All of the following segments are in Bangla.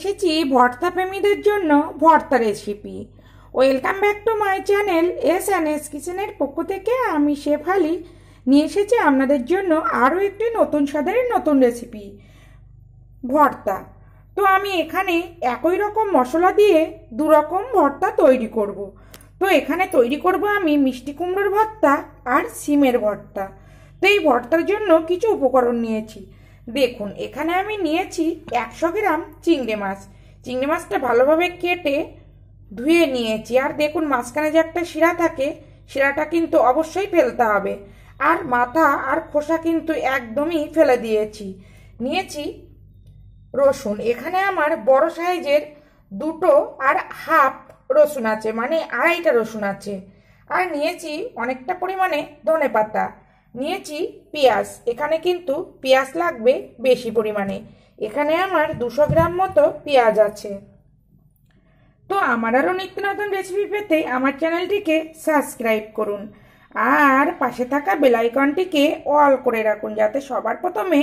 এসেছি ভর্তা প্রেমীদের জন্য ভর্তা recipe. Welcome back to my channel S কিচেনের পক্ষ থেকে আমি শেফালি নিয়ে এসেছি আপনাদের জন্য আরও একটি নতুন স্বাদের নতুন রেসিপি ভর্তা। তো আমি এখানে একই রকম মশলা দিয়ে দু রকম ভর্তা তৈরি করব। তো এখানে তৈরি করব আমি মিষ্টি কুমড়োর ভর্তা আর সিমের ভর্তা। তো এই ভর্তার জন্য কিছু উপকরণ নিয়েছি। দেখুন এখানে আমি নিয়েছি 100 গ্রাম চিংড়ি মাছ। চিংড়ি মাছটা ভালোভাবে কেটে ধুয়ে নিয়েছি। আর দেখুন মাঝখানে যে একটা শিরা থাকে, শিরাটা কিন্তু অবশ্যই ফেলতে হবে। আর মাথা আর খোসা কিন্তু একদমই ফেলে দিয়েছি। নিয়েছি রসুন, এখানে আমার বড় সাইজের 2 আর হাফ রসুন আছে, মানে 2.5টা রসুন আছে। আর নিয়েছি অনেকটা পরিমাণে ধনেপাতা। নিয়েছি পেঁয়াজ, এখানে কিন্তু পেঁয়াজ লাগবে বেশি পরিমাণে। এখানে আমার 200 গ্রাম মতো পেঁয়াজ আছে। তো আমার আরও নিত্য নতুন রেসিপি পেতে আমার চ্যানেলটিকে সাবস্ক্রাইব করুন আর পাশে থাকা বেল আইকনটিকে অল করে রাখুন, যাতে সবার প্রথমে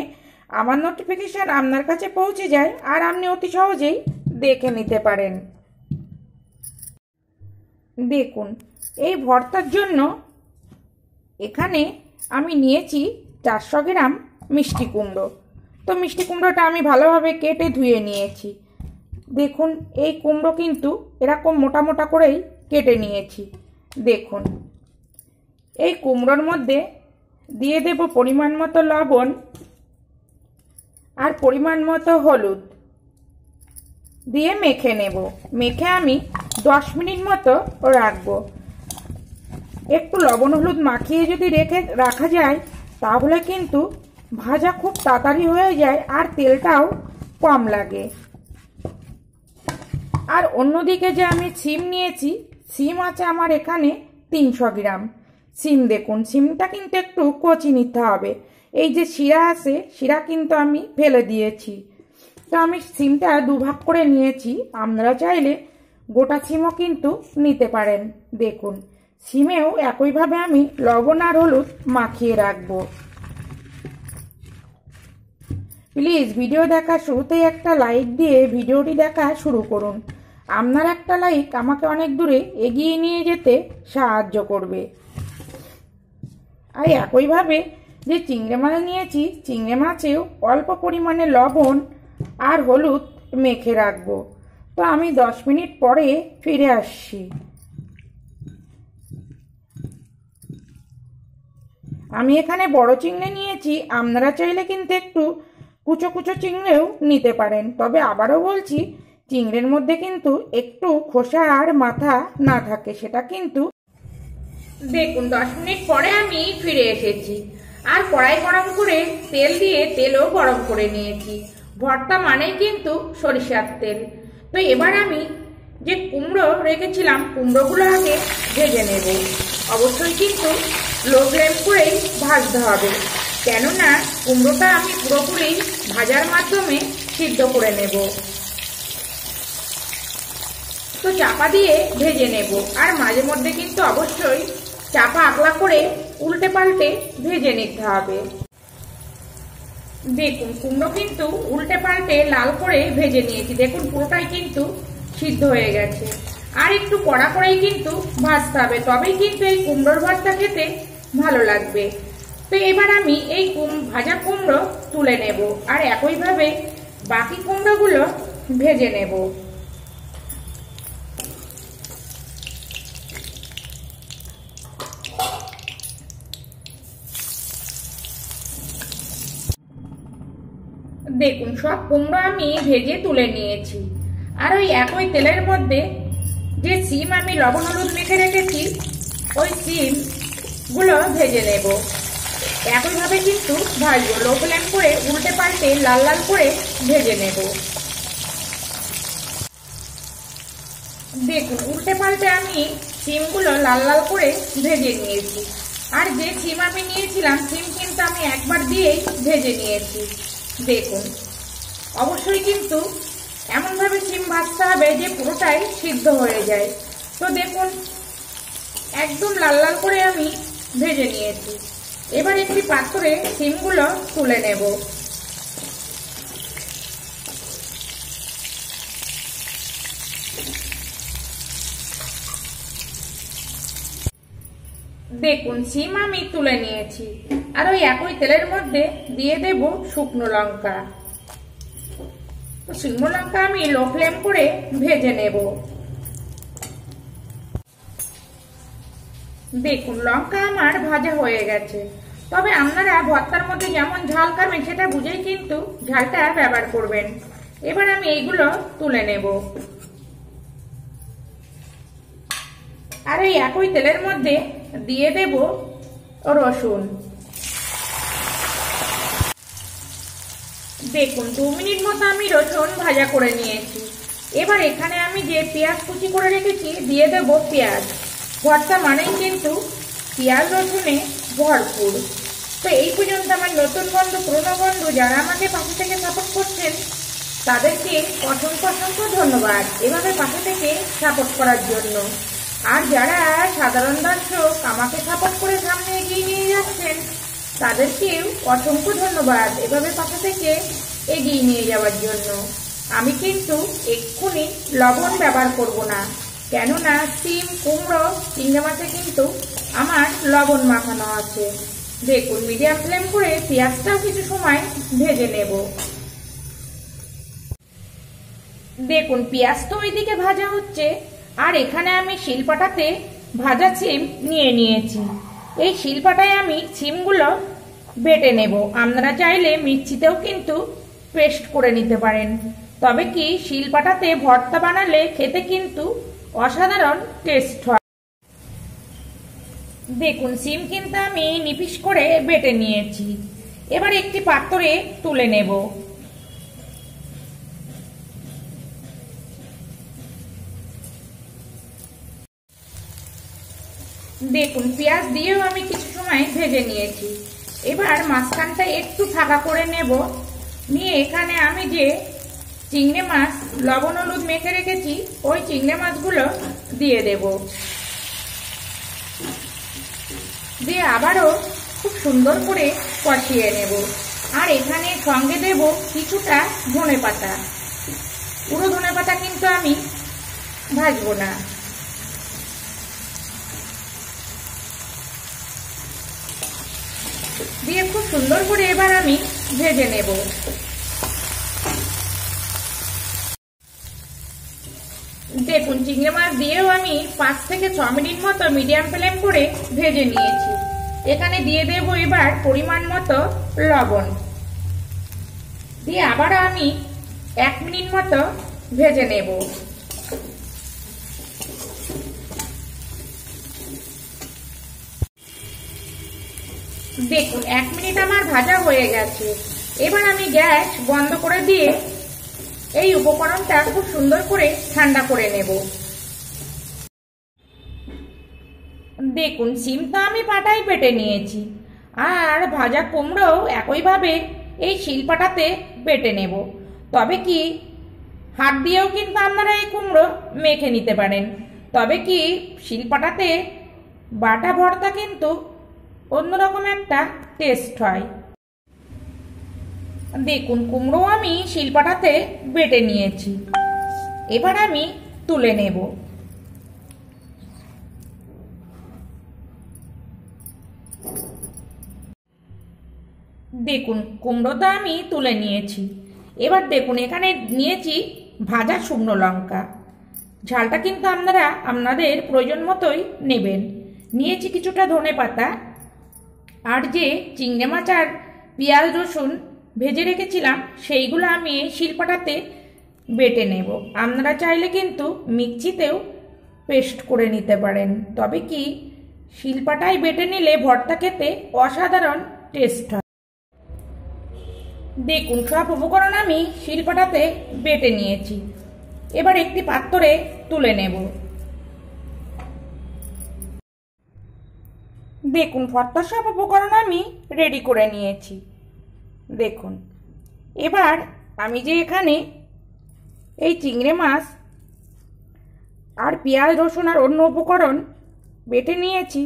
আমার নোটিফিকেশন আপনার কাছে পৌঁছে যায় আর আপনি অতি সহজেই দেখে নিতে পারেন। দেখুন এই ভর্তার জন্য এখানে আমি নিয়েছি 400 গ্রাম মিষ্টি কুমড়ো। তো মিষ্টি কুমড়োটা আমি ভালোভাবে কেটে ধুয়ে নিয়েছি। দেখুন এই কুমড়ো কিন্তু এরকম মোটা মোটা করেই কেটে নিয়েছি। দেখুন এই কুমড়োর মধ্যে দিয়ে দেব পরিমাণ মতো লবণ আর পরিমাণ মতো হলুদ দিয়ে মেখে নেব। মেখে আমি 10 মিনিট মতো রাখবো। একটু লবণ হলুদ মাখিয়ে যদি রাখা যায় তাহলে কিন্তু ভাজা খুব তাড়াতাড়ি হয়ে যায় আর তেলটাও কম লাগে। আর অন্যদিকে যে আমি সিম নিয়েছি, সিম আছে আমার এখানে 300 গ্রাম সিম। দেখুন সিমটা কিন্তু একটু কচি নিতে হবে। এই যে শিরা আছে, শিরা কিন্তু আমি ফেলে দিয়েছি। তো আমি সিমটা 2 ভাগ করে নিয়েছি। আপনারা চাইলে গোটা সিমও কিন্তু নিতে পারেন। দেখুন সিমেও একইভাবে আমি লবণ আর হলুদ মাখিয়ে রাখবো। প্লিজ ভিডিও দেখা শুরুতেই একটা লাইক দিয়ে ভিডিওটি দেখা শুরু করুন। আপনার একটা লাইক আমাকে অনেক দূরে এগিয়ে নিয়ে যেতে সাহায্য করবে। আর একইভাবে যে চিংড়ি মাছ নিয়েছি, চিংড়ি মাছেও অল্প পরিমাণে লবণ আর হলুদ মেখে রাখবো। তো আমি 10 মিনিট পরে ফিরে আসছি। আমি এখানে বড় চিংড়ি নিয়েছি, আপনারা চাইলে কিন্তু একটু কুচো কুচো চিংড়িও নিতে পারেন। তবে আবারও বলছি, চিংড়ির মধ্যে কিন্তু একটু খোসা আর মাথা না থাকে, সেটা কিন্তু দেখুন 10 মিনিট পরে আমি ফিরে এসেছি। আর কড়াই গরম করে তেল দিয়ে তেলও গরম করে নিয়েছি। ভর্তা মানেই কিন্তু সরিষার তেল। তো এবার আমি যে কুমড়ো রেখেছিলাম, কুমড়োগুলো আগে ভেজে নেব। অবশ্যই কিন্তু লো ফ্লেম করেই ভাজতে হবে, কেননা কুমড়োটা আমি পুরোপুরি ভাজার মাধ্যমে সিদ্ধ করে নেব। তো চাপা দিয়ে ভেজে নেব। আর মাঝে মধ্যে কিন্তু অবশ্যই চাপা আগলা করে উল্টে পাল্টে ভেজে নিতে হবে। দেখুন কুমড়ো কিন্তু উল্টে পাল্টে লাল করে ভেজে নিয়েছি। দেখুন পুরোটাই কিন্তু সিদ্ধ হয়ে গেছে। আর একটু কড়া করেই কিন্তু ভাজতে হবে, তবেই কিন্তু এই কুমড়োর ভর্তা খেতে ভালো লাগবে। তো এবার আমি এই ভাজা কুমড়ো তুলে নেব আর একইভাবে বাকি কুমড়োগুলো ভেজে নেব। দেখুন সব কুমড়ো আমি ভেজে তুলে নিয়েছি। আর ওই একই তেলের মধ্যে যে সিম আমি লবণ হলুদ মেখে রেখেছি, ওই সিমগুলো ভেজে নেব। একইভাবে কিন্তু ভাজবো, লো ফ্লেম করে উল্টে পাল্টে লাল লাল করে ভেজে নেব। দেখুন উল্টে পাল্টে আমি সিমগুলো লাল লাল করে ভেজে নিয়েছি। আর যে সিম আমি নিয়েছিলাম, সিম কিন্তু আমি একবার দিয়েই ভেজে নিয়েছি। দেখুন অবশ্যই কিন্তু এমনভাবে সিম ভাজতে হবে যে পুরোটাই সিদ্ধ হয়ে যায়। তো দেখুন একদম লাল লাল করে আমি ভেজে নিয়েছি। এবার একটি পাত্রে সিমগুলো তুলে নেব। দেখুন সিম আমি তুলে নিয়েছি, আর ওই একই তেলের মধ্যে দিয়ে দেব শুকনো লঙ্কা। শুকনো লঙ্কা আমি লো ফ্লেম করে ভেজে নেব। দেখুন লঙ্কা আমার ভাজা হয়ে গেছে, তবে আপনারা ভর্তার মধ্যে যেমন ঝাল খাবেন সেটা বুঝেই কিন্তু ঝালটা ব্যবহার করবেন। এবার আমি এইগুলো তুলে নেব, আর এই একই তেলের মধ্যে দিয়ে দেব রসুন। দেখুন 2 মিনিট মতো আমি রসুন ভাজা করে নিয়েছি। এবার এখানে আমি যে পেঁয়াজ কুচি করে রেখেছি দিয়ে দেব পেঁয়াজ। ভর্তা মানেই কিন্তু পেঁয়াজ রসুনে ভরপুর। তো এই পর্যন্ত আমার নতুন বন্ধু পুরনো বন্ধু যারা আমাকে পাশে থেকে সাপোর্ট করছেন তাদেরকে অসংখ্য অসংখ্য ধন্যবাদ এভাবে পাশে থেকে সাপোর্ট করার জন্য। আর যারা সাধারণ দর্শক আমাকে সাপোর্ট করে সামনে এগিয়ে নিয়ে যাচ্ছেন তাদেরকেও অসংখ্য ধন্যবাদ এভাবে পাশে থেকে এগিয়ে নিয়ে যাওয়ার জন্য। আমি কিন্তু এক্ষুনি লবণ ব্যবহার করব না, কেননা সিম কুমড়ো চিংড়ি মাছে কিন্তু আমার লবণ মাখানো আছে। দেখুন মিডিয়াম ফ্লেম করে পেঁয়াজটাও কিছু সময় ভেজে নেব। দেখুন পেঁয়াজ তো ওইদিকে ভাজা হচ্ছে, আর এখানে আমি শিলপাটাতে ভাজা সিম নিয়ে নিয়েছি। এই শিলপাটায় আমি সিমগুলো বেটে নেব। আপনারা চাইলে মিক্সিতেও কিন্তু পেস্ট করে নিতে পারেন, তবে কি শিলপাটাতে ভর্তা বানালে খেতে কিন্তু অসাধারণ টেস্ট হয়। দেখুন সিম কিন্তু আমি নিপিস করে বেটে নিয়েছি। এবার একটি পাত্রে তুলে নেব। দেখুন পেঁয়াজ দিয়েও আমি কিছু সময় ভেজে নিয়েছি। এবার মাঝখানটা একটু ফাঁকা করে নেব, নিয়ে এখানে আমি যে চিংড়ি মাছ লবণ হলুদ মেখে রেখেছি ওই চিংড়ি মাছগুলো দিয়ে দেব। দিয়ে আবারও খুব সুন্দর করে কষিয়ে নেব। আর এখানে সঙ্গে দেব কিছুটা ধনেপাতা। পুরো ধনেপাতা কিন্তু আমি ভাজবো না। দিয়ে খুব সুন্দর করে এবার আমি ভেজে নেব। দেখুন চিংড়ি মাছ দিয়েও আমি 5 থেকে 6 মিনিট মতো মিডিয়াম ফ্লেম করে ভেজে নিয়েছি। এখানে দিয়ে দেব এবার পরিমাণ মতো লবণ। দিয়ে আবার আমি 1 মিনিট মতো ভেজে নেব। দেখুন 1 মিনিট আমার ভাজা হয়ে গেছে। এবার আমি গ্যাস বন্ধ করে দিয়ে এই উপকরণটা খুব সুন্দর করে ঠান্ডা করে নেব। দেখুন সিমটা আমি পাটায় বেটে নিয়েছি, আর ভাজা কুমড়ো একইভাবে এই শিলপাটাতে বেটে নেব। তবে কি হাত দিয়েও কিন্তু আপনারা এই কুমড়ো মেখে নিতে পারেন, তবে কি শিলপাটাতে বাটা ভর্তা কিন্তু অন্যরকম একটা টেস্ট হয়। দেখুন কুমড়ো আমি শিলপাটাতে বেটে নিয়েছি। এবার আমি তুলে নেব। দেখুন কুমড়োটা আমি তুলে নিয়েছি। এবার দেখুন এখানে নিয়েছি ভাজা শুকনো লঙ্কা। ঝালটা কিন্তু আপনারা আপনাদের প্রয়োজন মতোই নেবেন। নিয়েছি কিছুটা ধনেপাতা, আর যে চিংড়ি মাছ আর পেঁয়াজ রসুন ভেজে রেখেছিলাম সেইগুলো আমি এই শিলপাটাতে বেটে নেব। আপনারা চাইলে কিন্তু মিক্সিতেও পেস্ট করে নিতে পারেন, তবে কি শিলপাটায় বেটে নিলে ভর্তা খেতে অসাধারণ টেস্ট হয়। দেখুন সব উপকরণ আমি শিলপাটাতে বেটে নিয়েছি। এবার একটি পাত্রে তুলে নেব। দেখুন ভর্তার সব উপকরণ আমি রেডি করে নিয়েছি। দেখুন এবার আমি যে এখানে এই চিংড়ি মাছ আর পেঁয়াজ রসুন আর অন্য উপকরণ বেটে নিয়েছি,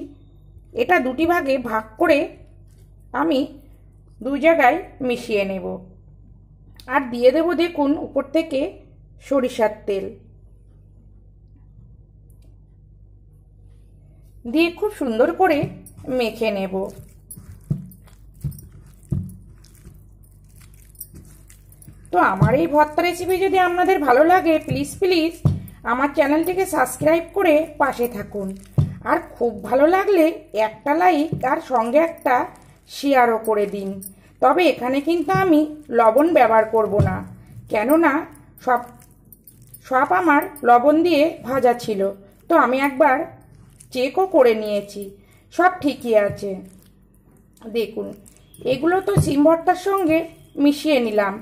এটা দুটি ভাগে ভাগ করে আমি 2 জায়গায় মিশিয়ে নেব। আর দিয়ে দেব দেখুন উপর থেকে সরিষার তেল। দিয়ে খুব সুন্দর করে মেখে নেব। তো আমার এই ভর্তা রেসিপি যদি আপনাদের ভালো লাগে প্লিজ প্লিজ আমার চ্যানেলটিকে সাবস্ক্রাইব করে পাশে থাকুন। আর খুব ভালো লাগলে একটা লাইক আর সঙ্গে একটা শেয়ারও করে দিন। তবে এখানে কিন্তু আমি লবণ ব্যবহার করব না, কেননা সব আমার লবণ দিয়ে ভাজা ছিল। তো আমি একবার চেকও করে নিয়েছি, সব ঠিকই আছে। দেখুন, এগুলো তো সিম ভর্তার সঙ্গে মিশিয়ে নিলাম।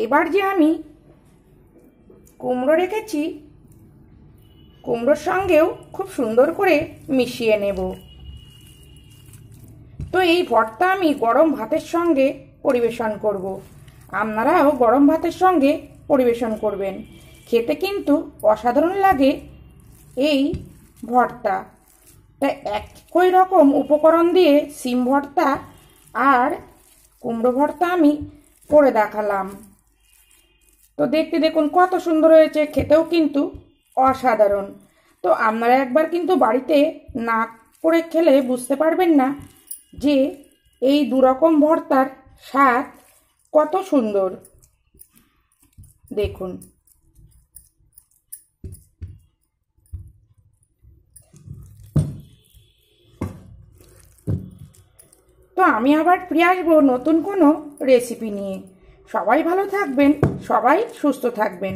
এবার যে আমি কুমড়ো রেখেছি, কুমড়োর সঙ্গেও খুব সুন্দর করে মিশিয়ে নেব। তো এই ভর্তা আমি গরম ভাতের সঙ্গে পরিবেশন করব। আপনারাও গরম ভাতের সঙ্গে পরিবেশন করবেন। খেতে কিন্তু অসাধারণ লাগে এই ভর্তা। তাই একই রকম উপকরণ দিয়ে সিম ভর্তা আর কুমড়ো ভর্তা আমি করে দেখালাম। তো দেখতে দেখুন কত সুন্দর হয়েছে, খেতেও কিন্তু অসাধারণ। তো আপনারা একবার কিন্তু বাড়িতে না করে খেলে বুঝতে পারবেন না যে এই দুরকম ভর্তার স্বাদ কত সুন্দর। দেখুন, তো আমি আবার ফিরে আসবো নতুন কোনো রেসিপি নিয়ে। সবাই ভালো থাকবেন, সবাই সুস্থ থাকবেন।